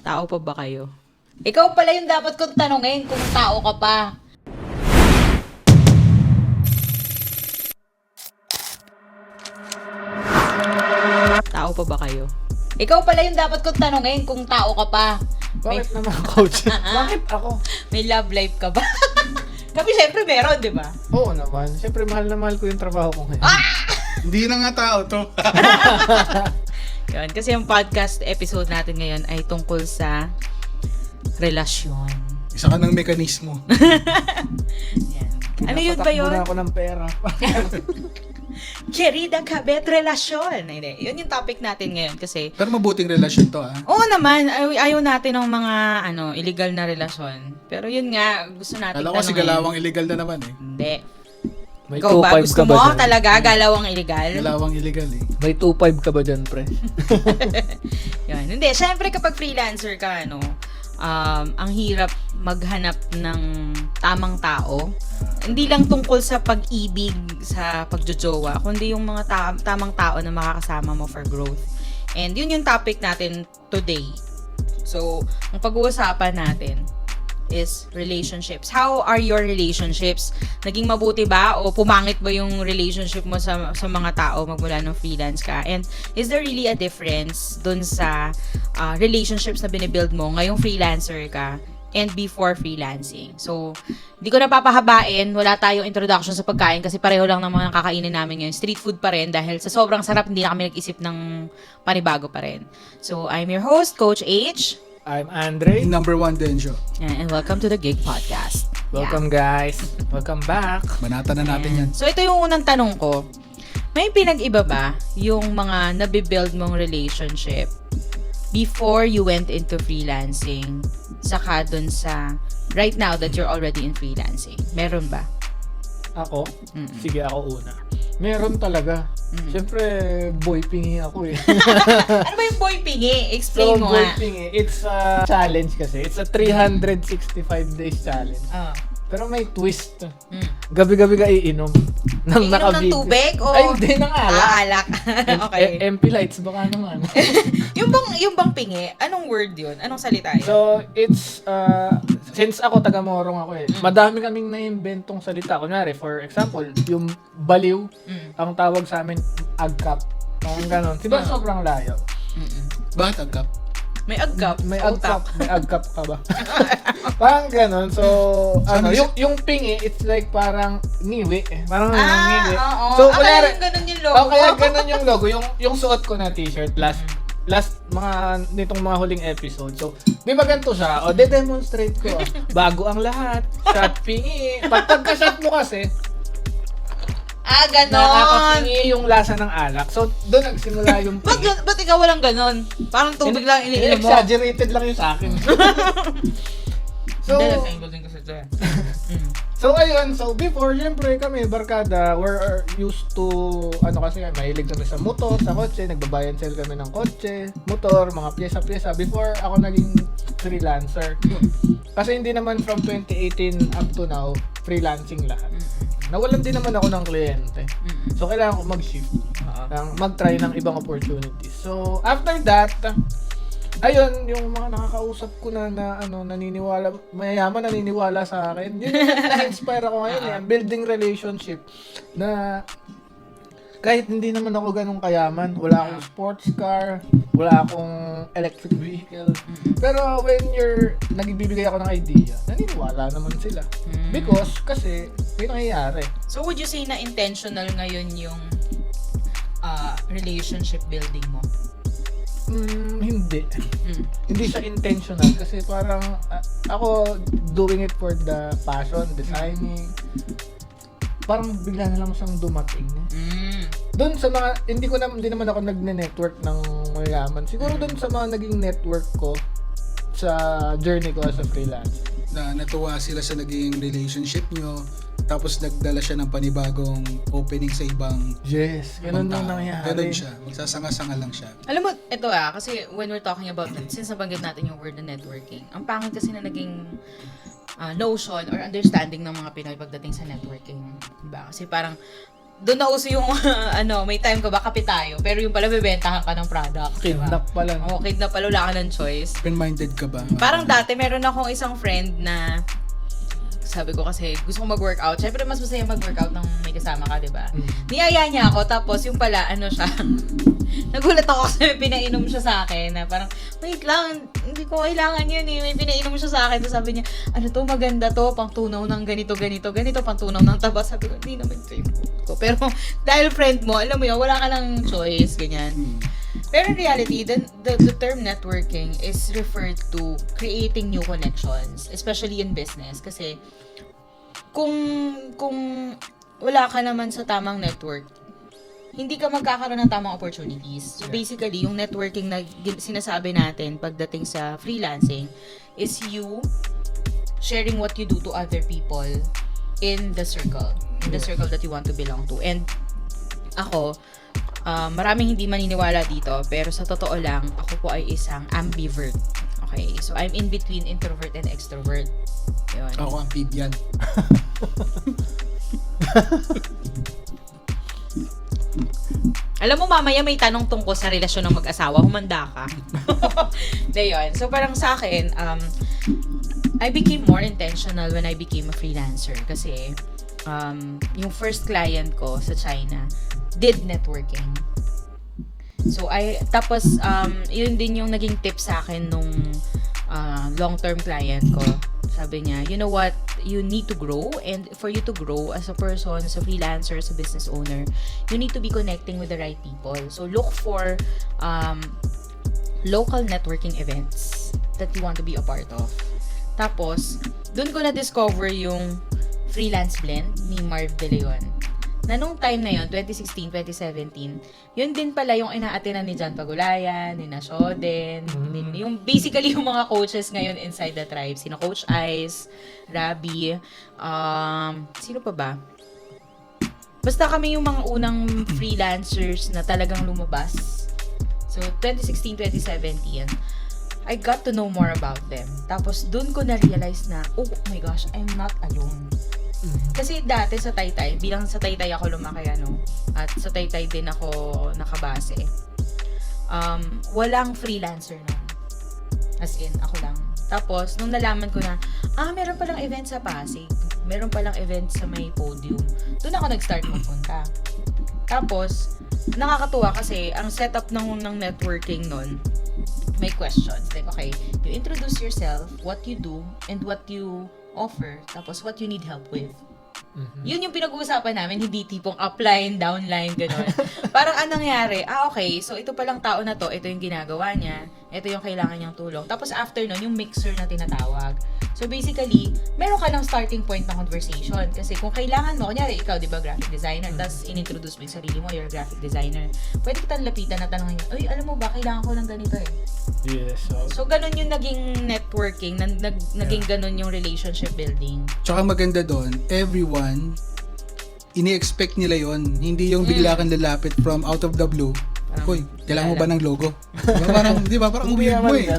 Tao pa ba kayo? Ikaw pala yung dapat kong tanungin kung tao ka pa. Tao pa ba kayo? Ikaw pala yung dapat kong tanungin kung tao ka pa. Bakit naman, coach? Bakit ako? May love life ka ba? Kami syempre meron, di ba? Oo naman. Siyempre, mahal na mahal ko yung trabaho ko ngayon. Hindi na nga tao to. Yun, kasi yung podcast episode natin ngayon ay tungkol sa relasyon. Isa ka ng mekanismo. Yan. Ano yun ba yun? Pinapatakbo na ako ng pera. Querida kabet, relasyon. Hindi, yun yung topic natin ngayon kasi Pero mabuting relasyon to, ah. oo naman, ayaw natin ng mga illegal na relasyon. Pero yun nga, gusto natin Kala ko si galawang illegal na naman eh. Hindi. May Ikaw ba? 2.5 Gusto ka ba mo dyan? talaga galawang illegal? Galawang illegal eh. May 2.5 ka ba dyan, pre? Yan. Hindi, syempre kapag freelancer ka, ang hirap maghanap ng tamang tao. Hindi lang tungkol sa pag-ibig, sa pagjojowa, kundi yung mga tamang tao na makakasama mo for growth. And yun yung topic natin today. So, ang pag-uusapan natin is relationships. How are your relationships? Naging mabuti ba o pumangit ba yung relationship mo sa mga tao magmula nung freelance ka? And is there really a difference dun sa relationships na binibuild mo ngayong freelancer ka and before freelancing? So, hindi ko na papahabain. Wala tayong introduction sa pagkain kasi pareho lang ng mga kakainin namin ngayon. Street food pa rin dahil sa sobrang sarap hindi na kami nag-isip ng panibago pa rin. So, I'm your host, Coach H. I'm Andre. Number 1 Denjo. And welcome to the Gig Podcast. Welcome, guys. Welcome back. Banata na natin yan. So, ito yung unang tanong ko. May pinag-iba ba yung mga nabibuild mong relationship before you went into freelancing saka dun sa right now that you're already in freelancing? Meron ba? Ako? Sige, ako una. Meron talaga. Siyempre, boy pingi ako eh. Ano ba yung boy pingi? Explain So, mo boy nga. pingi, it's a challenge kasi. It's a 365 days challenge. Ah. Pero may twist. Mm. Gabi-gabi ka iinom. Nang Iinom ng nakabig. tubig? O... Ay, hindi, ng alak. Alak. Okay. MP lights, baka naman. yung bang pingi, anong word yun? Anong salita yun? So, it's, since ako taga-Morong ako eh, madami kaming naimbentong salita. Kunyari, for example, yung baliw, ang tawag sa amin, agkap. Parang ganon. Diba sobrang layo? Bakit agkap? May agkap. May Utak. agkap. May agkap ka ba? Parang ganon. So, ano, yung pingi, it's like parang ngiwi. Parang ngiwi. Oo. So, Kaya kunyari, yung ganun yung logo. kaya ganon yung logo. Yung suot ko na t-shirt last mga nitong mga huling episode. So, di ba ganito siya? O, de-demonstrate ko. Bago ang lahat. Shot pingi. Pagka-shot mo kasi, Ganon. nakakapingi yung lasa ng alak. So, doon nagsimula yung pingi. Ba't ikaw walang ganon? Parang tubig lang iniinom mo. Exaggerated lang yung sa akin. So, So ayun, so before, syempre kami, barkada, we're used to, kasi mahilig kami sa motor, sa kotse, nagbabayan sale kami ng kotse, motor, mga pyesa-pyesa, before ako naging freelancer. Kasi hindi naman from 2018 up to now, freelancing lahat. Nawalan din naman ako ng kliyente. So kailangan ko mag-shift, mag-try ng ibang opportunities. So after that, ayun, yung mga nakakausap ko na naniniwala, mayayaman naniniwala sa akin. Yun yung na-inspire ako ngayon eh. Building relationship na kahit hindi naman ako ganun kayaman, wala akong sports car, wala akong electric vehicle. Pero when nagbibigay ako ng idea, naniniwala naman sila. Because, kasi, may nangyayari. So would you say na intentional ngayon yung relationship building mo? Hindi. Hindi siya intentional kasi parang ako doing it for the passion, designing. Parang bigla na lang siyang dumating. Doon sa mga hindi naman ako nagne-network ng mayaman. Siguro doon sa mga naging network ko sa journey ko as a freelance. Na natuwa sila sa naging relationship nyo, tapos nagdala siya ng panibagong opening sa ibang Yes, ganun tao. yung nangyari. Ganun siya. Magsasanga-sanga lang siya. Alam mo, ito kasi when we're talking about, since nabanggit natin yung word na networking, ang pangit kasi na naging notion or understanding ng mga Pinoy pagdating sa networking. Diba? Kasi parang doon na uso yung, may time ka ba, kape tayo. Pero yung pala, bebentahan ka ng product. Kidnap pa lang. Oo, kidnap pala, wala ka ng choice. Open-minded ka ba? Parang dati, meron akong isang friend na, sabi ko kasi, gusto ko mag-workout. Siyempre, mas masaya mag-workout nang may kasama ka, di ba? Niyaya niya ako, tapos yung pala, siya, nagulat ako kasi may pinainom siya sa akin na parang, wait lang, hindi ko kailangan yun eh. May pinainom siya sa akin. Tapos sabi niya, maganda to, pang tunaw ng ganito, pang tunaw ng taba. Sabi ko, hindi naman ito yung ko. Pero dahil friend mo, alam mo yun, wala ka ng choice, ganyan. Pero in reality, the term networking is referred to creating new connections, especially in business. Kasi kung wala ka naman sa tamang network, hindi ka magkakaroon ng tamang opportunities. So basically, yung networking na sinasabi natin pagdating sa freelancing is you sharing what you do to other people in the circle that you want to belong to. And ako, maraming hindi maniniwala dito, pero sa totoo lang, ako po ay isang ambivert. Okay, so I'm in between introvert and extrovert. Yun. Ako amphibian. Alam mo, mamaya may tanong tungkol sa relasyon ng mag-asawa, humanda ka. Yun. So parang sa akin, I became more intentional when I became a freelancer kasi yung first client ko sa China did networking. So tapos yun din yung naging tip sa akin nung long-term client ko. Sabi niya, you know what, you need to grow, and for you to grow as a person, as a freelancer, as a business owner, you need to be connecting with the right people. So look for local networking events that you want to be a part of. Tapos, dun ko na-discover yung freelance blend ni Marv De Leon. Na nung time na yun, 2016, 2017, yun din pala yung inaatinan ni John Pagulayan, ni Nashoden, yung basically yung mga coaches ngayon inside the tribe. Sino Coach Ice, Rabi, sino pa ba? Basta kami yung mga unang freelancers na talagang lumabas. So, 2016, 2017, I got to know more about them. Tapos, dun ko na-realize na, oh my gosh, I'm not alone. Kasi dati sa Taytay, bilang sa Taytay ako lumaki, at sa Taytay din ako nakabase, walang freelancer nun. As in, ako lang. Tapos, nung nalaman ko na, meron palang event sa Pasig. Meron palang event sa may podium. Doon ako nag-start magpunta. Tapos, nakakatuwa kasi ang setup ng networking nun, may questions. Like, okay, you introduce yourself, what you do, and what you offer, tapos what you need help with. Yun yung pinag-uusapan namin, hindi tipong upline, downline, gano'n. Parang anong nangyari? Okay, so ito palang tao na to, ito yung ginagawa niya, ito yung kailangan niyang tulong. Tapos after nun, yung mixer na tinatawag. So basically, meron ka ng starting point ng conversation. Kasi kung kailangan mo, kunyari ikaw, di ba, graphic designer, tapos inintroduce mo yung sarili mo, you're a graphic designer. Pwede kitang lapitan na tanongin niya, uy, alam mo ba, kailangan ko ng ganito eh. Yes. So ganun yung naging networking, naging ganun yung relationship building. Tsaka maganda doon, everyone, ini-expect nila yon, hindi yung bigla kang lalapit from out of the blue. Uy, kailangan mo ba ng logo? Di ba? Parang weird mo eh.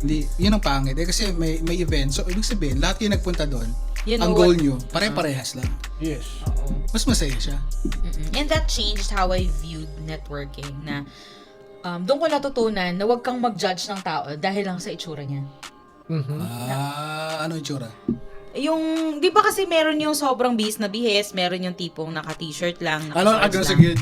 Hindi, yun ang pangit. Kasi may event. So, ibig sabihin, lahat yung nagpunta doon, ang goal nyo, pare-parehas lang. Yes. Mas masaya siya. And that changed how I viewed networking na doon ko natutunan na huwag kang mag-judge ng tao dahil lang sa itsura niya. Ano yung tsura? Yung, di ba kasi meron yung sobrang bihis na bihis, meron yung tipong naka-t-shirt lang, Ano ang naka-shorts sa lang. gid?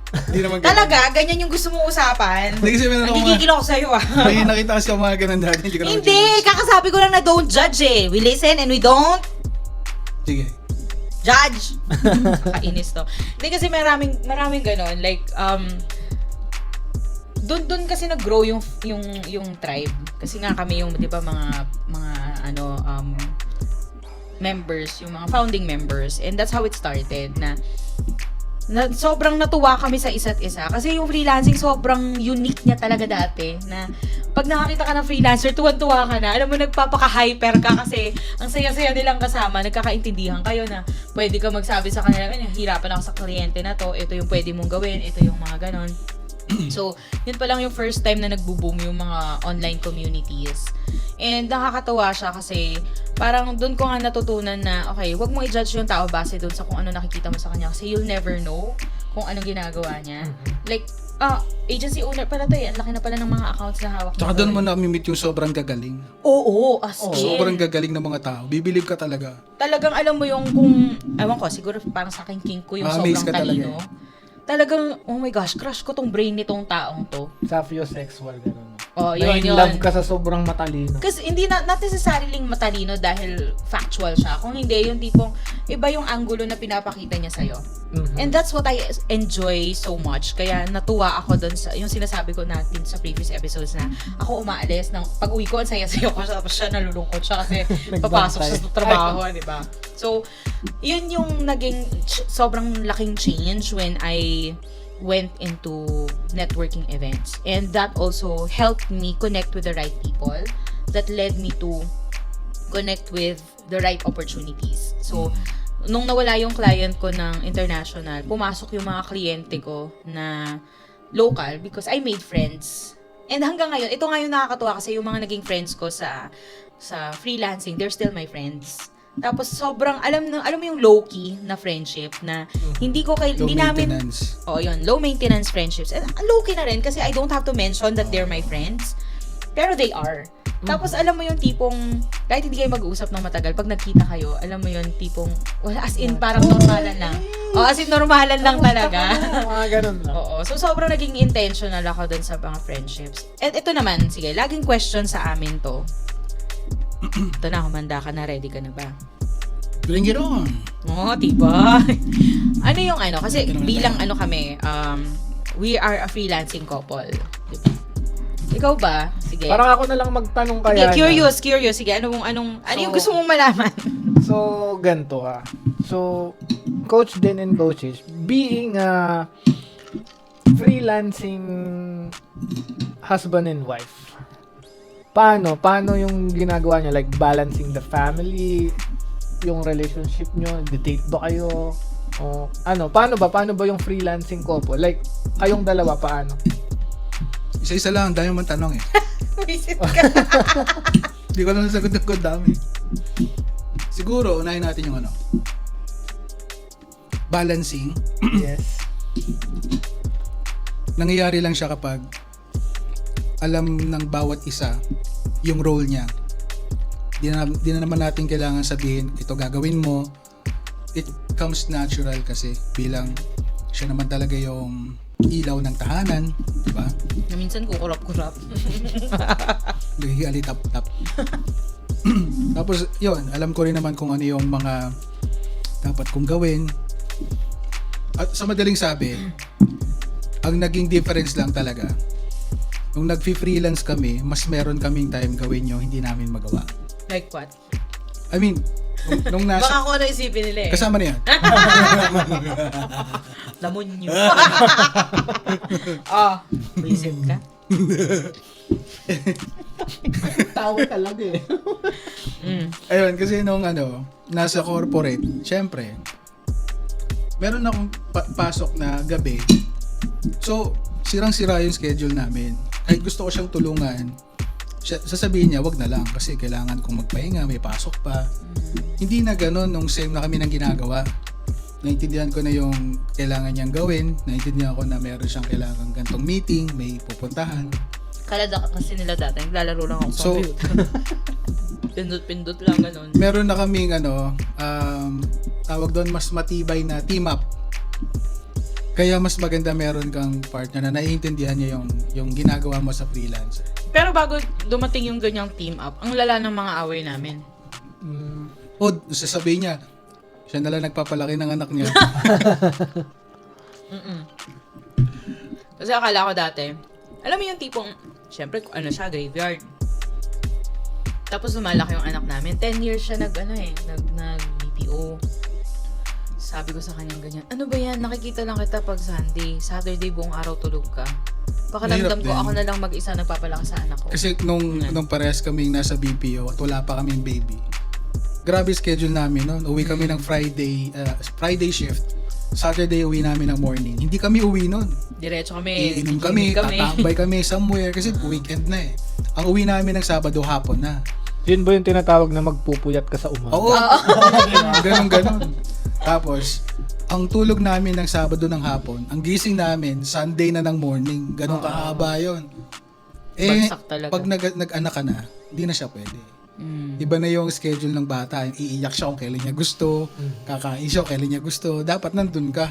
Hindi naman ganun. Talaga, ganyan yung gusto mong usapan. Hindi kasi meron ako Nagigigil ako sa'yo May nakita kasi ako mga ganun dati. Hindi ko naman Hindi, kakasabi ko lang na don't judge eh. We listen and we don't Sige. judge. Kainis to. Hindi kasi maraming ganon. Like, doon kasi nag-grow yung tribe. Kasi nga kami yung, di ba, mga members, yung mga founding members. And that's how it started na sobrang natuwa kami sa isa't isa. Kasi yung freelancing sobrang unique niya talaga dati. Na pag nakakita ka ng freelancer, tuwan-tuwa ka na. Alam mo, nagpapaka-hyper ka kasi ang saya-saya nilang kasama. Nagkakaintindihan kayo na pwede ka magsabi sa kanila, hirapan ako sa kliyente na to. Ito yung pwede mong gawin. Ito yung mga ganon. So, yun pa lang yung first time na nagbo-boom yung mga online communities. And nakakatawa siya kasi parang doon ko nga natutunan na, okay, wag mo i-judge yung tao base doon sa kung ano nakikita mo sa kanya kasi you'll never know kung anong ginagawa niya. Like, agency owner pala to eh. Ang laki na pala ng mga accounts na hawak. Tsaka doon mo na-meet yung sobrang gagaling. Oo, as in. Sobrang gagaling ng mga tao. Bibilib ka talaga. Talagang alam mo yung kung, ewan ko, siguro parang sa akin king ko yung Amaze sobrang ka talaga talino. Talagang, oh my gosh, crush ko tong brain nitong taong to. Sapiosexual, gano'n. Oh, yun, yun. love ka sa sobrang matalino. Kasi hindi not necessarily matalino dahil factual siya. Kung hindi, yung tipong iba yung angulo na pinapakita niya sa'yo. And that's what I enjoy so much. Kaya natuwa ako doon sa, yung sinasabi ko natin sa previous episodes na ako umaalis, pag uwi ko, ang saya-sayo ko siya, tapos siya nalulungkot siya kasi papasok siya sa trabaho, di ba? So, yun yung naging sobrang laking change when I went into networking events. And that also helped me connect with the right people that led me to connect with the right opportunities. So, nung nawala yung client ko ng international, pumasok yung mga kliyente ko na local because I made friends. And hanggang ngayon, ito nga yung nakakatuwa kasi yung mga naging friends ko sa freelancing, they're still my friends. Tapos sobrang alam mo yung low-key na friendship na hindi namin low maintenance friendships. And low-key na rin kasi I don't have to mention that they're my friends. Pero they are. Tapos alam mo yung tipong kahit hindi kayo mag-uusap ng matagal, pag nagkita kayo, alam mo yung tipong as in parang normalan lang. As in normalan lang talaga. Mga ganun lang. Oo. So sobrang naging intentional ako dun sa mga friendships. And ito naman, sige, laging question sa amin to. Ito na, humanda ka na, ready ka na ba? Bring it on! Diba? Ano yung kasi bilang kami, we are a freelancing couple. Diba? Ikaw ba? Sige. Parang ako na lang magtanong kaya. Curious. Sige, ano yung gusto mong malaman? So, ganito So, coach din and coaches, being a freelancing husband and wife, paano yung ginagawa niyo? Like, balancing the family, yung relationship nyo, date ba kayo? O, paano ba yung freelancing couple? Like, kayong dalawa, paano? Isa-isa lang, dami mong tanong eh. Visit ka. Hindi ko lang nasagot ko, dami. Siguro, unahin natin yung balancing. Yes. Nangyayari lang siya kapag alam ng bawat isa yung role niya. Di na naman natin kailangan sabihin, ito gagawin mo. It comes natural kasi bilang siya naman talaga yung ilaw ng tahanan, di ba? Na minsan kukurap-kurap. Nagigali tap-tap. Tapos, yun, alam ko rin naman kung ano yung mga dapat kong gawin. At sa madaling sabi, ang naging difference lang talaga, nung nag-freelance kami, mas meron kaming time gawin yung hindi namin magawa. Like what? I mean, nung nasa... Baka kung ano isipin nila eh. Kasama na yan. Lamon nyo. Visit ka. Tawa talaga eh. Ayun, kasi nung nasa corporate, syempre, meron akong pasok na gabi. So, sirang-sira yung schedule namin. Kahit gusto ko siyang tulungan, sasabihin niya, wag na lang kasi kailangan kong magpahinga, may pasok pa. Hindi na ganun nung same na kami ng ginagawa. Naintindihan ko na yung kailangan niyang gawin. Naintindihan ko na meron siyang kailangan gantong meeting, may pupuntahan. Kalada kasi nila dati, naglalaro lang ako sa So, computer. Pindot-pindot lang ganun. meron na kaming tawag doon, mas matibay na team up. Kaya mas maganda meron kang partner na naiintindihan niya yung ginagawa mo sa freelancer. Pero bago dumating yung ganyang team up, ang lala ng mga away namin. O, sasabihin niya, siya na lang nagpapalaki ng anak niya. Kasi akala ko dati, alam mo yung tipong, syempre, siya, graveyard. Tapos lumalaki yung anak namin. 10 years siya nag-BPO. Sabi ko sa kanya ganyan, ano ba yan? Nakikita lang kita pag Sunday. Saturday buong araw tulog ka. Pakiramdam ko, Mahirap din. ako na lang mag-isa nagpapalaki sa anak ko. Kasi nung parehas kaming nasa BPO at wala pa kaming baby, grabe schedule namin noon. Uwi kami ng Friday shift. Saturday uwi namin ng morning. Hindi kami uwi nun. Diretso kami. Iinom kami, tatambay kami somewhere kasi weekend na eh. Ang uwi namin ng Sabado hapon na. Yun ba yung tinatawag na magpupuyat ka sa umaga? Oo. Ganon. Tapos, ang tulog namin ng Sabado ng hapon, ang gising namin, Sunday na ng morning. Ganon kahaba yun. Bagsak talaga. Pag nag-anak ka na, hindi na siya pwede. Iba na yung schedule ng bata. Iiyak siya kung kailan niya gusto. Kakain siya kung kailan niya gusto. Dapat nandun ka.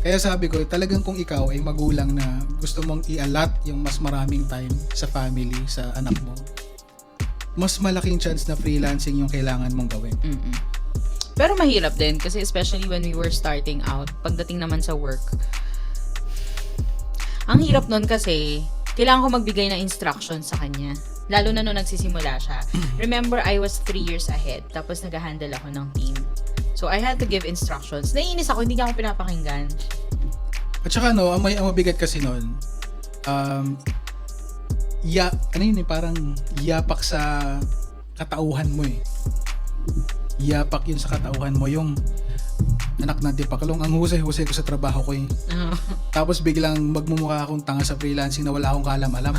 Kaya sabi ko, talagang kung ikaw ay magulang na gusto mong i-allot yung mas maraming time sa family, sa anak mo, mas malaking chance na freelancing yung kailangan mong gawin. Pero mahirap din kasi especially when we were starting out, pagdating naman sa work, ang hirap nun kasi kailangan ko magbigay ng instructions sa kanya. Lalo na nung nagsisimula siya. Remember, I was 3 years ahead. Tapos nag-handle ako ng team. So, I had to give instructions. Naiinis ako, hindi niya ako pinapakinggan. At saka ang mabigat kasi nun, parang yapak sa katauhan mo eh. Yapak yun sa katauhan mo. Yung anak na Dipakalong, ang husay-husay ko sa trabaho ko eh. Tapos biglang magmumukha akong tanga sa freelancing na wala akong kaalam-alam.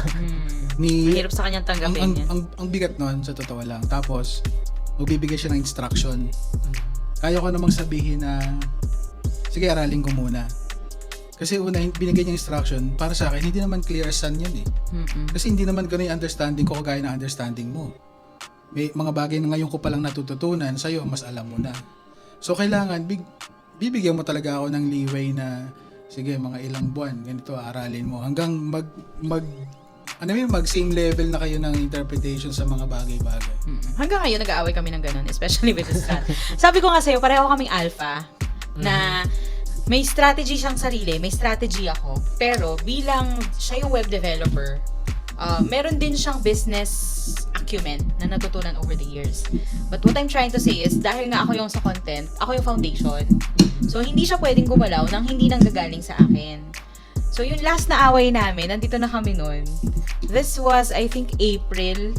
Mahirap sa kanyang tanggapin yan. Ang bigat nun, sa totoo lang. Tapos, magbibigay siya ng instruction. Kaya ko namang sabihin na, sige, aralin ko muna. Kasi una, binigay niya instruction, para sa akin, hindi naman clear as sun yun eh. Kasi hindi naman ganun yung understanding ko kagaya ng understanding mo. May mga bagay na ngayon ko palang natututunan, sa'yo, mas alam mo na. So, kailangan, bibigyan mo talaga ako ng leeway na, sige, mga ilang buwan, ganito, aralin mo. Hanggang mag same level na kayo ng interpretation sa mga bagay-bagay. Hanggang ngayon, nag-aaway kami ng ganun, especially with the strat. Sabi ko nga sa'yo, pareho kaming alpha, na may strategy siyang sarili, may strategy ako. Pero bilang siya yung web developer, meron din siyang business acumen na natutunan over the years. But what I'm trying to say is, dahil nga ako yung sa content, ako yung foundation. So, hindi siya pwedeng gumalaw nang hindi nanggagaling sa akin. So, yung last na away namin, nandito na kami nun. This was, I think, April.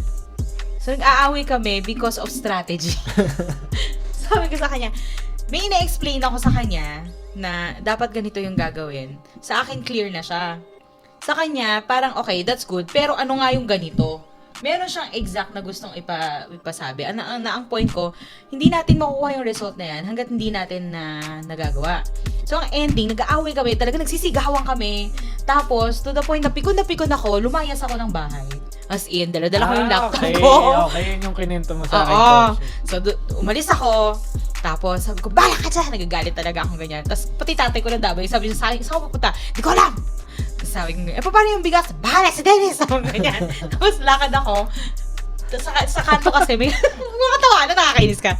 So, nag-aaway kami because of strategy. Sabi ko sa kanya, may ina-explain ako sa kanya na dapat ganito yung gagawin. Sa akin, clear na siya. Sa kanya, parang okay, that's good. Pero ano nga yung ganito? Meron siyang exact na gustong ipasabi. Ang point ko, hindi natin makukuha yung result na yan hanggat hindi natin nagagawa. So, ang ending, nag-aaway kami, talaga nagsisigawan kami. Tapos, to the point na pikon ako, lumayas ako ng bahay. As in, dala-dala ko yung laptop ko. Okay, yun yung kininto mo sa akin. So, umalis ako. Tapos, sabi ko, bala ka dyan! Nagagalit talaga akong ganyan. Tapos, pati tatay ko na dabay, sabi niya sa akin, saan ko pupunta? Di ko alam! Tapos sabi ko, paano yung bigas? Bahala si Dennis! Sabi ko ganyan. Tapos, lakad ako. Tapos, sa kanto kasi, may makatawa na, nakakainis ka.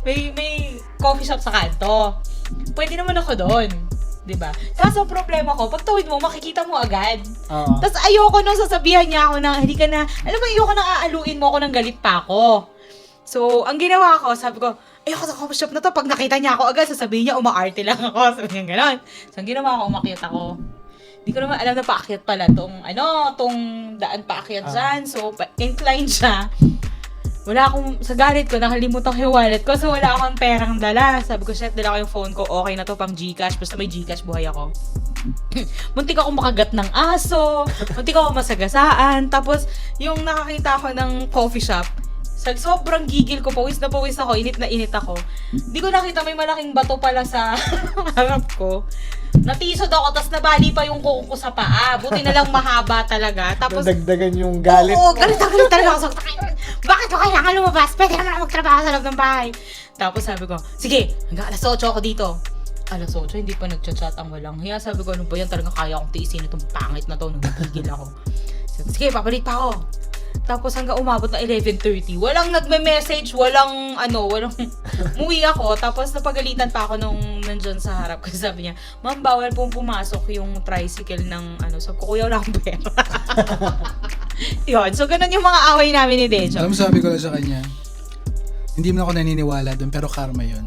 may coffee shop sa kanto. Pwede naman ako doon. Diba? Kaso, problema ko, pag tawid mo, makikita mo agad. Tapos, ayoko nung sasabihan niya ako na, hindi ka na, alam mo, ayoko nang aaluin mo ako ng galit pa ako. So, ang ginawa ko, sabi ko, ayoko sa coffee shop na to, pag nakita niya ako agad, sasabihin niya, umaarte lang ako. Sabi niya gano'n. So, ang ginawa ko, umakyat ako. Hindi ko naman alam na paakyat pala tong daan paakyat dyan. So, inclined siya. Wala akong, sa galit ko, nakalimutan ko yung wallet ko, so wala akong perang dala. Sabi ko, shit, dala ko yung phone ko, okay na to, pang Gcash, basta may Gcash, buhay ako. Muntik ako makagat ng aso, muntik ako masagasaan. Tapos, yung nakakita ko ng coffee shop, sobrang gigil ko, pawis na pawis ako, init na init ako. Hindi ko nakita may malaking bato pala sa harap ko. Natisod ako, tapos nabali pa yung kuko ko sa paa. Buti na lang mahaba talaga. Tapos, nadagdagan yung galit oo, galit talaga ako. Bakit mo kailangan lumabas? Pwede naman ako magtrabaho sa loob ng bahay. Tapos sabi ko, sige, hanggang alas 8 ako dito. Alas 8, hindi pa nagchat-chat ang walang hiya. Sabi ko, ano ba yan? Talagang kaya akong tiisin itong pangit na to. Nagigil ako. Sabi, sige, papalit pa ako. Tapos hanggang umabot na 11:30. Walang nagme-message, walang umuwi ako. Tapos napagalitan pa ako nung nandyan sa harap. Kasi sabi niya, ma'am, bawal pong pumasok yung tricycle ng Sabi ko, kuya, wala akong pera. Yun. So, ganun yung mga away namin ni Dejo. Alam mo, sabi ko lang sa kanya, hindi mo ako naniniwala doon, pero karma yun.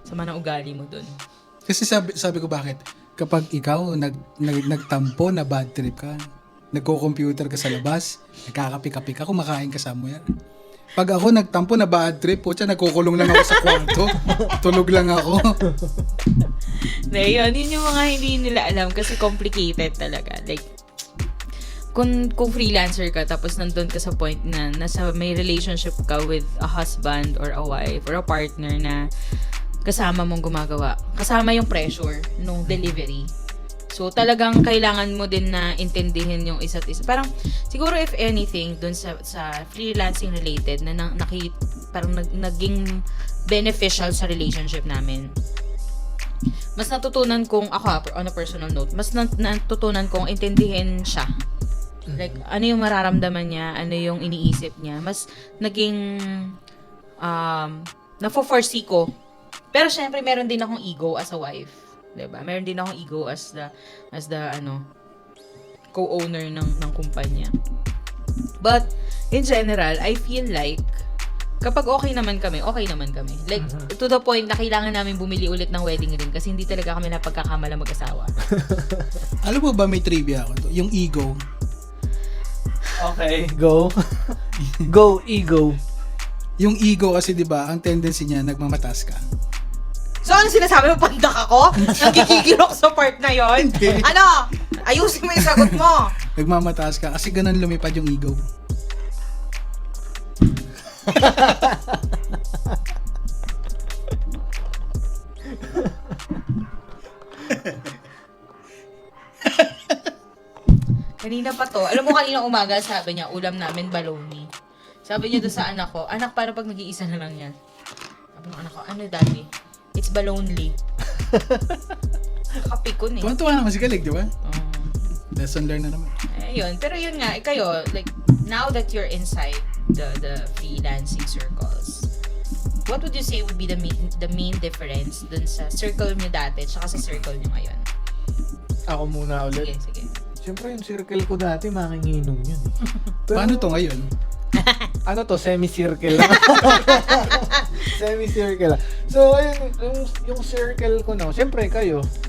Sama ng ugali mo doon. Kasi sabi ko, bakit? Kapag ikaw nagtampo na bad trip ka, nagko-computer ka sa labas, nagkakapi-kapi ka, kumakain ka somewhere, Pag ako nagtampo na bad trip, putya, nagkukulong lang ako sa kwarto. Tulog lang ako. Yun yung mga hindi nila alam kasi complicated talaga. Like, kung freelancer ka tapos nandun ka sa point na nasa may relationship ka with a husband or a wife or a partner na kasama mong gumagawa, kasama yung pressure nung delivery. So, talagang kailangan mo din na intindihin yung isa't isa. Parang, siguro if anything, dun sa freelancing related, na parang naging beneficial sa relationship namin. Mas natutunan kong, ako on a personal note, mas natutunan kong intindihin siya. Like, ano yung mararamdaman niya, ano yung iniisip niya. Mas naging, nafo-foresee ko. Pero syempre, meron din akong ego as a wife. Diba? Meron din akong ego as the co-owner ng kumpanya. But, in general, I feel like, kapag okay naman kami. Like, to the point na kailangan namin bumili ulit ng wedding ring kasi hindi talaga kami napagkakamala mag-asawa. Alam mo ba, may trivia ako to? Yung ego. Okay, go. Go, ego. Yung ego kasi, di ba, ang tendency niya, nagmamataas ka. So, ano sinasabi mo? Pandak ako? Nagkikigil ako sa part na yon. Ano? Ayusin mo yung sagot mo. Nagmamataas ka kasi ganun lumipad yung ego. Kanina pa to. Alam mo, kanina umaga, sabi niya, ulam namin baloney. Sabi niya doon sa anak ko, anak, para pag nag-iisa na lang yan. Sabi ng anak ko, ano daddy? It's baloney. Nakapikon eh. Tuwan-tuwa naman si Galig, di ba? Lesson learned na naman. Yun. Pero yun nga, kayo, like, now that you're inside the freelancing circles, what would you say would be the main difference dun sa circle nyo dati tsaka sa circle nyo ngayon? Ako muna ulit. Sige. Siyempre, yung circle ko dati, makinginom yun eh. Pero, Paano to ngayon? ano to? Semi-circle lang. Semi-circle lang. So, ayun, yung circle ko na, siyempre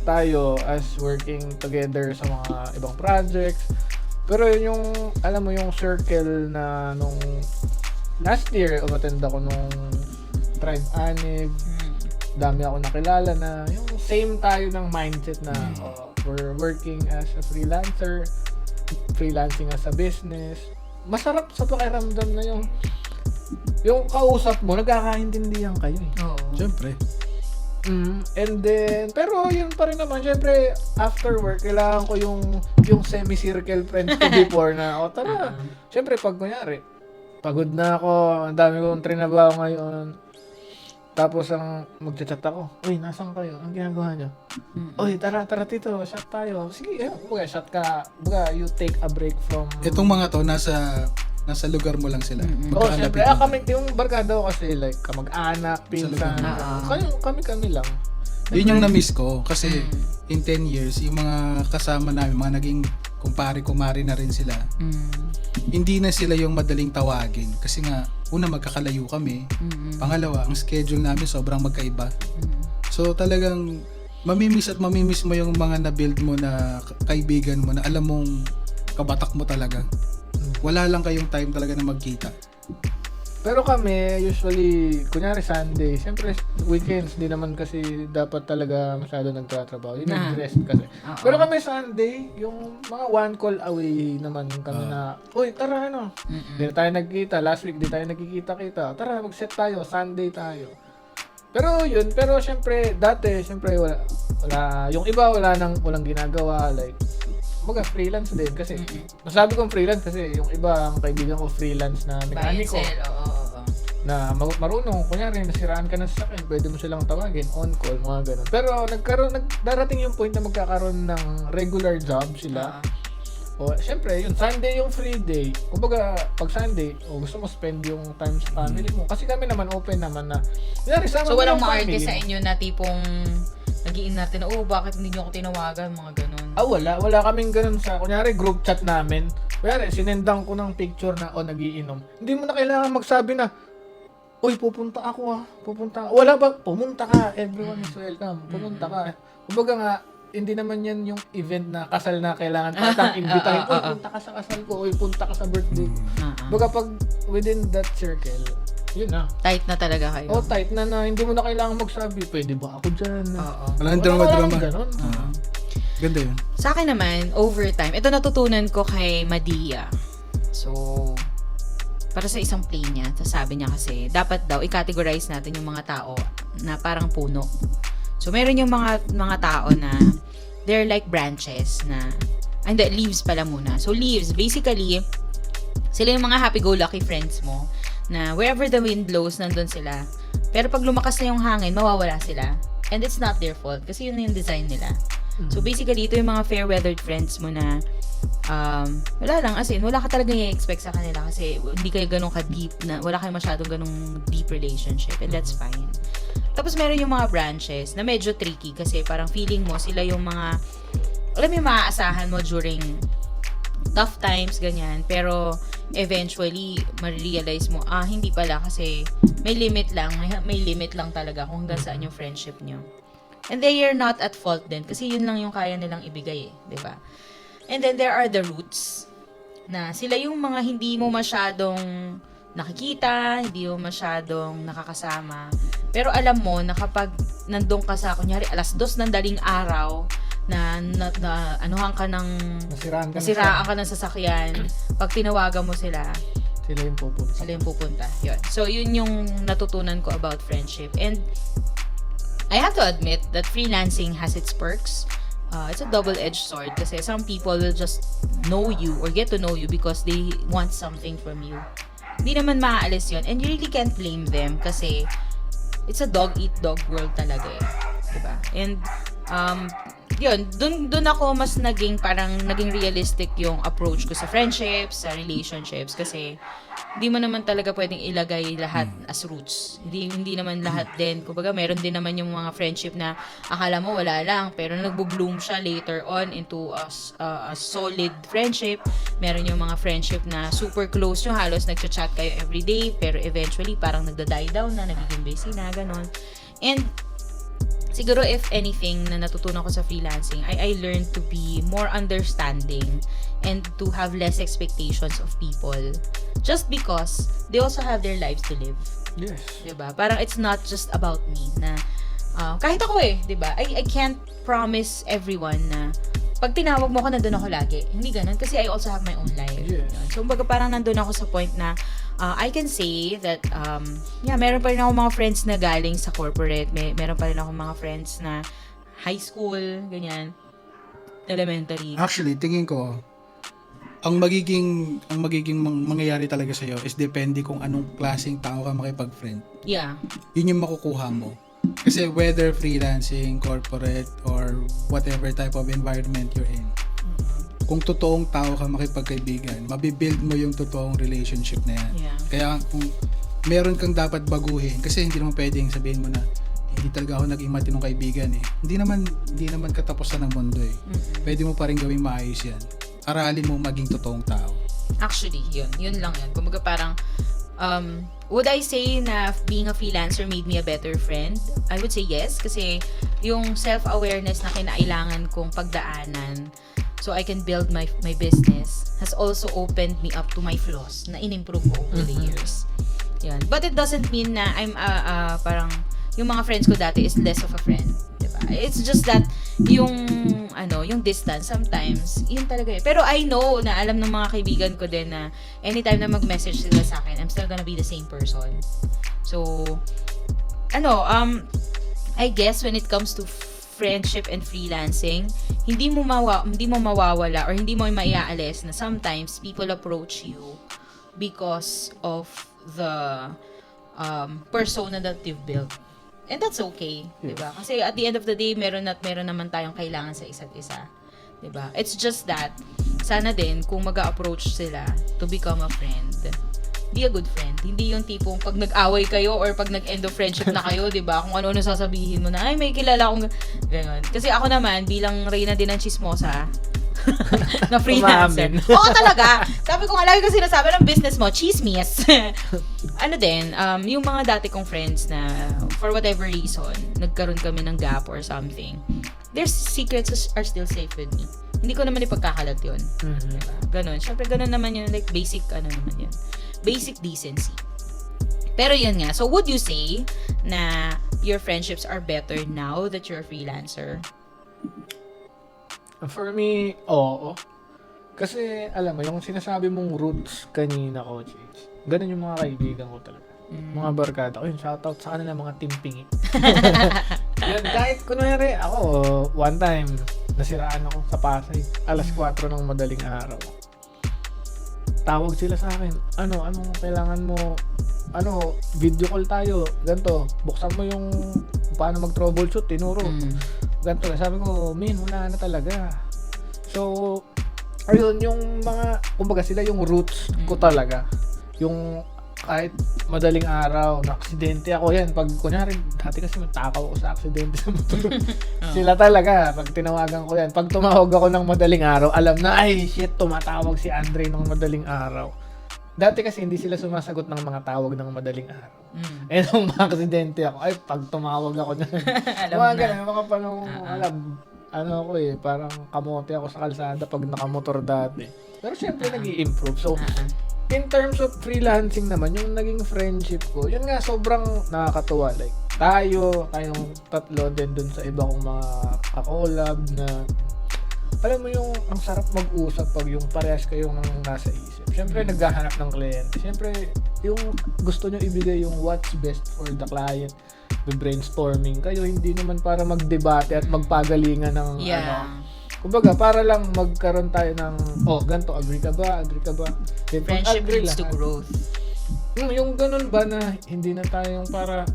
tayo as working together sa mga ibang projects. Pero yun yung, alam mo, yung circle na nung last year, umattend ako nung Tribe Anib. Dami ako nakilala na yung same tayo ng mindset na we're working as a freelancer, freelancing as a business. Masarap sa pakiramdam na yung kausap mo, nagkakaintindihan kayo eh. Oo. Siyempre. And then, pero yun pa rin naman, syempre, after work, kailangan ko yung semi-circle friends ko before na, tara. Syempre, pag kunyari, pagod na ako, ang dami kong trinabaho ngayon. Tapos ang magchat ako, uy, nasan kayo? Ang ginagawa nyo? Uy, tara tito, shot tayo. Sige, shot ka. You take a break from... Itong mga to, nasa lugar mo lang sila. Oo, Magkakalapit syempre. lang. Kami, yung barkada ko kasi, like, kamag-anak, pinsan. Kami lang. Yun yung na-miss ko kasi in 10 years, yung mga kasama namin, mga naging kumpare-kumari na rin sila. Hindi na sila yung madaling tawagin kasi nga, una magkakalayo kami. Pangalawa, ang schedule namin sobrang magkaiba. So talagang mamimiss mo yung mga na-build mo na kaibigan mo na alam mong kabatak mo talaga. Wala lang kayong time talaga na magkita. Pero kami, usually, kunyari Sunday, siyempre weekends, di naman kasi dapat talaga masyado nagtatrabaho. Yun yung rest kasi. Pero kami Sunday, yung mga one call away naman kami na, uy, tara di na tayo nagkita. Last week, di tayo nagkikita-kita. Tara, mag-set tayo. Sunday tayo. Pero yun, siyempre, dati, siyempre, wala yung iba, walang ginagawa. Like, freelance din kasi nasabi kong freelance kasi yung iba ang kaibigan ko freelance na mekaniko na marunong, kunyari nasiraan ka ng sasakyan, pwede mo silang tawagin on call, mga ganun. Pero darating yung point na magkakaroon ng regular job sila. O syempre, yung Sunday yung free day. Kumbaga, pag Sunday, gusto mo spend yung time sa family mo. Kasi kami naman open naman na kunyari, sama So, mo walang yung maarte family sa mo. inyo na tipong nagiin natin na, bakit hindi nyo ako tinawagan, mga ganun. Wala kaming ganun sa, kunyari group chat namin. Kunyari, sinendang ko ng picture na, nagiinom. Hindi mo na kailangan magsabi na, uy, pupunta ako. Wala ba? Pumunta ka. Everyone is welcome. Pumunta ka. Kumbaga nga, hindi naman yan yung event na kasal na kailangan patang imbitahin. Uy, punta ka sa kasal ko. Uy, punta ka sa birthday. Baga pag within that circle, yun na. Tight na talaga kayo. Oh, tight na hindi mo na kailangan magsabi, pwede ba ako dyan? Oo. Walang drama-drama. Ganon. Ganda yun. Sa akin naman, overtime, ito natutunan ko kay Madia. So, para sa isang play niya, sabi niya kasi, dapat daw i-categorize natin yung mga tao na parang puno. So, meron yung mga tao na they're like branches na, hindi, leaves pala muna. So, leaves, basically, sila yung mga happy-go-lucky friends mo na wherever the wind blows, nandun sila. Pero pag lumakas na yung hangin, mawawala sila. And it's not their fault kasi yun na yung design nila. So, basically, ito yung mga fair-weathered friends mo na wala lang, as in, wala ka talaga i-expect sa kanila kasi hindi kayo ganun ka-deep na, wala kayo masyadong ganung deep relationship and that's fine. Tapos meron yung mga branches na medyo tricky kasi parang feeling mo sila yung mga, alam mo yung maaasahan mo during tough times, ganyan, pero eventually, ma-realize mo, hindi pala kasi may limit lang talaga kung hanggang saan yung friendship nyo. And they are not at fault din kasi yun lang yung kaya nilang ibigay, di ba? And then there are the roots na sila yung mga hindi mo masyadong nakikita, hindi mo masyadong nakakasama. Pero alam mo na kapag nandun ka sa, kunyari, 2:00 ng daling araw, na anuhan ka ng nasiraan ka ng sasakyan, pag tinawagan mo sila sila yung pupunta. Yun. So, yun yung natutunan ko about friendship. And I have to admit that freelancing has its perks. It's a double-edged sword kasi some people will just know you or get to know you because they want something from you. Hindi naman maaalis yun. And you really can't blame them kasi it's a dog-eat-dog world talaga eh. Diba? And yun, dun ako mas naging realistic yung approach ko sa friendships, sa relationships kasi hindi mo naman talaga pwedeng ilagay lahat as roots. Hindi naman lahat din. Kumbaga, meron din naman yung mga friendship na akala mo wala lang pero nagbo-bloom siya later on into a solid friendship. Meron yung mga friendship na super close nyo, halos nagchat-chat kayo everyday pero eventually parang nagda-die down na, nagiging busy na, ganon. And siguro if anything na natutunan ko sa freelancing, I learned to be more understanding and to have less expectations of people just because they also have their lives to live. Yes. Diba? Parang it's not just about me na kahit ako diba? I can't promise everyone na pag tinawag mo ako, nandun ako lagi. Hindi ganun kasi I also have my own life. Yes. So, kumbaga parang nandun ako sa point na I can say that meron pa rin ako mga friends na galing sa corporate. Meron pa rin ako mga friends na high school, ganyan, elementary. Actually, tingin ko, ang magiging mangyayari talaga sa iyo is depende kung anong klaseng tao ka makipag-friend. Yeah. Yun yung makukuha mo. Kasi whether freelancing, corporate, or whatever type of environment you're in, kung totoong tao ka makipagkaibigan, mabibuild mo yung totoong relationship na yan. Yeah. Kaya kung meron kang dapat baguhin, kasi hindi naman pwedeng sabihin mo na hindi talaga ako naging matinong kaibigan eh. Hindi naman katapusan ng mundo eh. Pwede mo pa rin gawing maayos yan. Aralin mo maging totoong tao. Actually, yun lang yun. Kumbaga parang, would I say na being a freelancer made me a better friend? I would say yes, kasi yung self-awareness na kinailangan kong pagdaanan so I can build my business has also opened me up to my flaws na in-improve ko over the years. Yan. But it doesn't mean na I'm parang yung mga friends ko dati is less of a friend. Diba? It's just that yung distance sometimes, yun talaga eh. Pero I know na alam ng mga kaibigan ko din na anytime na mag-message sila sa akin, I'm still gonna be the same person. So, I guess when it comes to friendship and freelancing, hindi mo mawawala or hindi mo maiaalis na sometimes people approach you because of the persona that you've built. And that's okay, yes. Diba? Kasi at the end of the day, meron naman tayong kailangan sa isa't isa. Diba? It's just that, sana din, kung mag-approach sila to become a friend, be a good friend. Hindi yung tipong pag nag-away kayo or pag nag-end of friendship na kayo, diba? Kung ano-ano sasabihin mo na, ay, may kilala akong ganyan. Kasi ako naman, bilang reyna din ng chismosa, na freelancer. Oo talaga. Sabi ko nga, lagi ko sinasabi ng business mo, chismis. Yung mga dati kong friends na for whatever reason, nagkaroon kami ng gap or something. their secrets are still safe with me. Hindi ko naman ipagkakalat yun. Diba? Ganon. Siyempre, ganon naman yun. Like, basic, naman yun. Basic decency. Pero yun nga. So, would you say na your friendships are better now that you're a freelancer? For me, oo. Kasi, alam mo, yung sinasabi mong roots kanina, Coach H, ganun yung mga kaibigan ko talaga. Mga barkada ko, yun, shoutout sa kanila, mga timpingi. Yun, kahit kunwari, ako, one time, nasiraan ako sa Pasay, alas 4 ng madaling araw. Tawag sila sa akin, anong kailangan mo, video call tayo, ganito, buksan mo yung paano mag-troubleshoot, tinuro. Ganito, sabi ko, wala na talaga. So, ayun, yung mga, kumbaga sila yung roots ko talaga. Yung kahit madaling araw, na-aksidente ako yan. Pag, kunyari, dati kasi matakaw ako sa aksidente sa motor. Sila talaga, pag tinawagan ko yan. Pag tumawag ako ng madaling araw, alam na, ay, shit, tumatawag si Andre ng madaling araw. Dati kasi hindi sila sumasagot ng mga tawag ng madaling araw. Eh, nung ma-aksidente ako, ay, pag tumawag ako na, mga ganun, mga panong, ako parang kamote ako sa kalsada pag nakamotor dati. Pero syempre, nag-i-improve. So, in terms of freelancing naman, yung naging friendship ko, yun nga, sobrang nakakatuwa. Like, tayong tatlo din dun sa iba kong mga kakolab na, alam mo yung, ang sarap mag-usap pag yung parehas kayong nasa isip. Siyempre, naghahanap ng kliyente. Siyempre, yung gusto nyo ibigay yung what's best for the client. The brainstorming kayo, hindi naman para magdebate at magpagalingan ng kumbaga, para lang magkaroon tayo ng, ganito, agree ka ba? Then, Friendship leads to growth. Yung ganun ba na hindi na tayo yung para,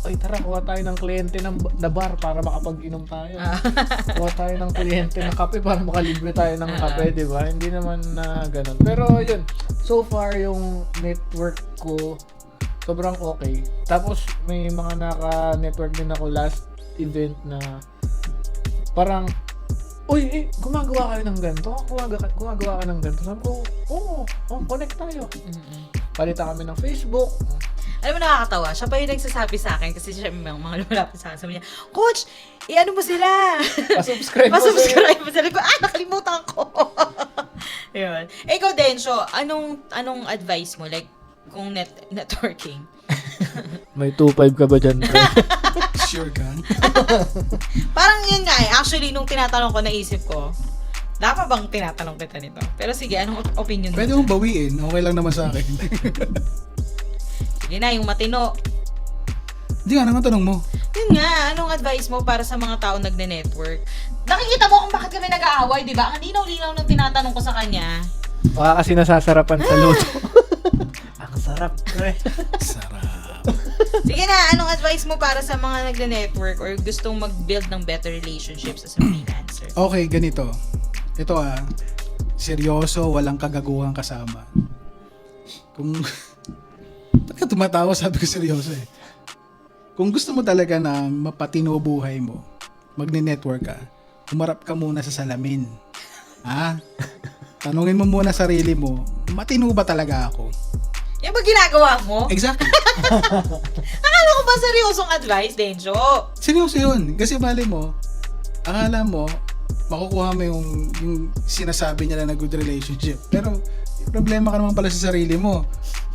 ay tara, kuha tayo ng kliyente na bar para makapag-inom tayo. Kuha tayo ng kliyente na kape para makalibre tayo ng kape, di ba? Hindi naman na ganun. Pero yun, so far yung network ko, sobrang okay. Tapos may mga naka-network din ako last event na parang, uy, gumagawa kayo ng ganito? Gumagawa ka ng ganito? Sabi ko, connect tayo. Palitan kami ng Facebook. Alam mo, nakakatawa. Siya pa yung nagsasabi sa akin kasi siya mga lumalapit sa akin. Sabi niya, Coach, ano mo sila? Pasubscribe mo sila. Ko, nakalimutan ko. Yun. Ikaw, Densyo, anong advice mo? Like, kung networking? May 2.5 ka ba dyan, pre? Sure ka? Parang yun nga eh. Actually, nung tinatanong ko, naisip ko, dapat bang tinatanong kita nito? Pero sige, anong opinion mo? Pwede mong bawiin. Okay lang naman sa akin. Sige na, yung matino. Hindi nga, naman tanong mo. Yun nga, anong advice mo para sa mga tao nagne-network? Nakikita mo kung bakit kami nag-aaway, di ba? Ang linaw-linaw nung tinatanong ko sa kanya. Baka kasi nasasarapan sa luto. Ang sarap, pre. Sarap. Sige na, anong advice mo para sa mga nagne-network or gustong mag-build ng better relationships as a freelancer? Okay, ganito. Ito seryoso, walang kagaguhang kasama. Kung talaga tumatawa, sabi ko seryoso eh. Kung gusto mo talaga na mapatino buhay mo, magne-network ka, umarap ka muna sa salamin. Tanungin mo muna sarili mo, matino ba talaga ako? Yan ba ginagawa mo? Exactly. Akala ko ba seryosong advice, Denjo? Seryoso yun. Kasi bali mo, akala mo, makukuha mo yung sinasabi nila na good relationship. Pero, problema ka naman pala sa sarili mo.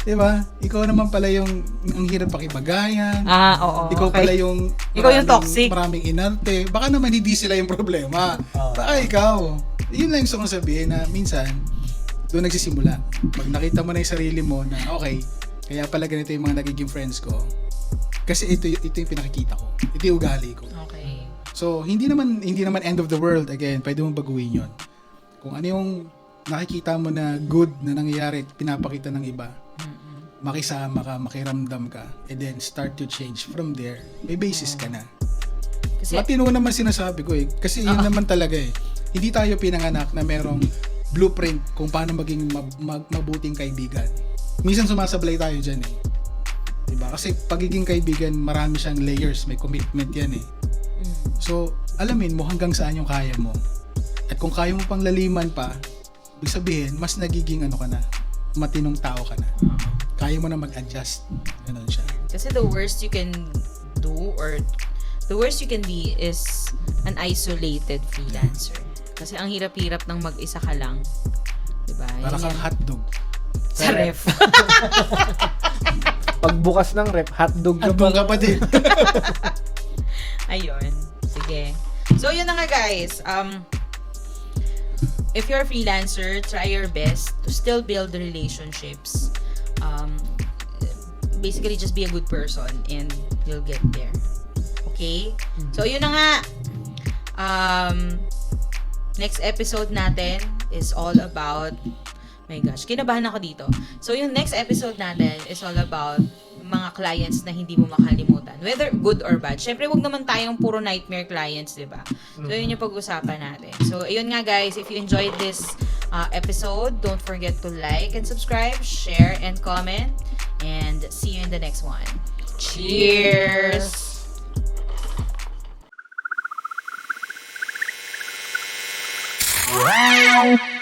Diba? Ikaw naman pala yung ang hirap pakibagayan. Oo. Ikaw okay. pala yung Ikaw yung toxic. Maraming inarte. Baka naman hindi sila yung problema. Baka ikaw. Yun lang yung gusto kong sabihin na minsan, doon nagsisimula. Pag nakita mo na yung sarili mo na okay, kaya pala ganito yung mga nagiging friends ko. Kasi ito yung pinakikita ko. Ito yung ugali ko. Okay. So, hindi naman end of the world. Again, pwede mong baguhin yun. Kung ano yung nakikita mo na good na nangyayari, pinapakita ng iba, makisama ka, makiramdam ka, and then start to change from there. May basis ka na. Kasi, Matino naman sinasabi ko eh. Kasi yun naman talaga eh. Hindi tayo pinanganak na merong blueprint kung paano maging mabuting kaibigan. Minsan sumasablay tayo dyan eh. Diba? Kasi pagiging kaibigan, marami siyang layers. May commitment yan eh. So, alamin mo hanggang saan yung kaya mo. At kung kaya mo pang laliman pa, ibig sabihin, mas nagiging ka na, matinong tao ka na. Kaya mo na mag-adjust. Ganun siya. kasi the worst you can do or the worst you can be is an isolated freelancer. Kasi ang hirap-hirap ng mag-isa ka lang. Diba? Para kang hotdog. sa ref. Pagbukas ng ref, hotdog ka Hotdog ka pa din. Ayun. Sige. So, yun na nga guys. If you're a freelancer, try your best to still build relationships. Basically, just be a good person and you'll get there. Okay? So, yun na nga. Next episode natin is all about... My gosh, kinabahan ako dito. So, yung next episode natin is all about mga clients na hindi mo makalimutan. Whether good or bad. Syempre, wag naman tayong puro nightmare clients, di ba? So, yun yung pag-usapan natin. So, ayun nga guys, if you enjoyed this episode, don't forget to like and subscribe, share, and comment. And see you in the next one. Cheers! Wow!